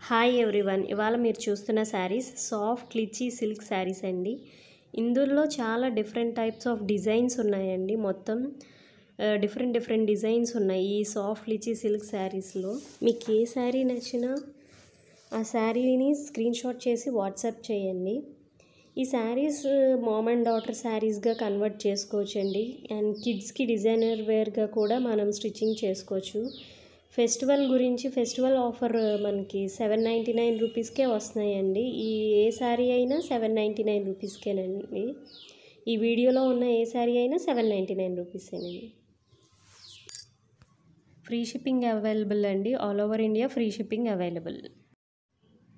Hi everyone, ఇవాళ మీరు చూస్తున్న శారీస్ సాఫ్ట్ క్లిచీ సిల్క్ శారీస్ అండి. ఇందులో చాలా డిఫరెంట్ టైప్స్ ఆఫ్ డిజైన్స్ ఉన్నాయండి. మొత్తం డిఫరెంట్ డిజైన్స్ ఉన్నాయి ఈ సాఫ్ట్ క్లిచీ సిల్క్ శారీస్లో. మీకు ఏ శారీ నచ్చినా ఆ శారీని స్క్రీన్ షాట్ చేసి వాట్సాప్ చేయండి. ఈ శారీస్ మామ్ అండ్ డాటర్ శారీస్గా కన్వర్ట్ చేసుకోవచ్చండి. అండ్ కిడ్స్కి డిజైనర్ వేర్గా కూడా మనం స్టిచ్చింగ్ చేసుకోవచ్చు. ఫెస్టివల్ ఆఫర్ మనకి 799 రూపీస్కే వస్తున్నాయండి. ఏ శారీ అయినా 799 రూపీస్కేనండి. ఈ వీడియోలో ఉన్న ఏ శారీ అయినా 799 రూపీసేనండి. ఫ్రీ షిప్పింగ్ అవైలబుల్ అండి. All over India free shipping available.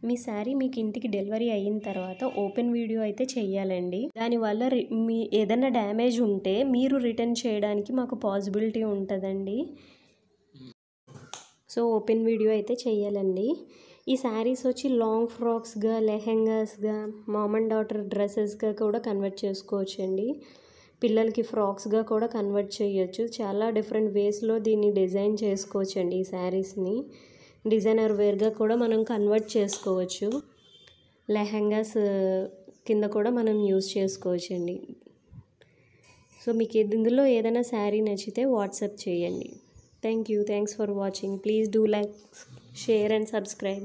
మీ శారీ మీకు ఇంటికి డెలివరీ అయిన తర్వాత ఓపెన్ వీడియో అయితే చెయ్యాలండి. దానివల్ల మీ ఏదైనా డ్యామేజ్ ఉంటే మీరు రిటర్న్ చేయడానికి మాకు పాసిబిలిటీ ఉంటుందండి. సో ఓపెన్ వీడియో అయితే చెయ్యాలండి. ఈ శారీస్ వచ్చి లాంగ్ ఫ్రాక్స్గా, లెహెంగాస్గా, మామ్ అండ్ డాటర్ డ్రెస్సెస్గా కూడా కన్వర్ట్ చేసుకోవచ్చండి. పిల్లలకి ఫ్రాక్స్గా కూడా కన్వర్ట్ చేయొచ్చు. చాలా డిఫరెంట్ వేస్లో దీన్ని డిజైన్ చేసుకోవచ్చండి. ఈ శారీస్ని డిజైనర్ వేర్గా కూడా మనం కన్వర్ట్ చేసుకోవచ్చు. లెహెంగాస్ కింద కూడా మనం యూజ్ చేసుకోవచ్చండి. సో మీకు ఇందులో ఏదైనా శారీ నచ్చితే వాట్సాప్ చేయండి. Thanks for watching. Please do like, share and subscribe.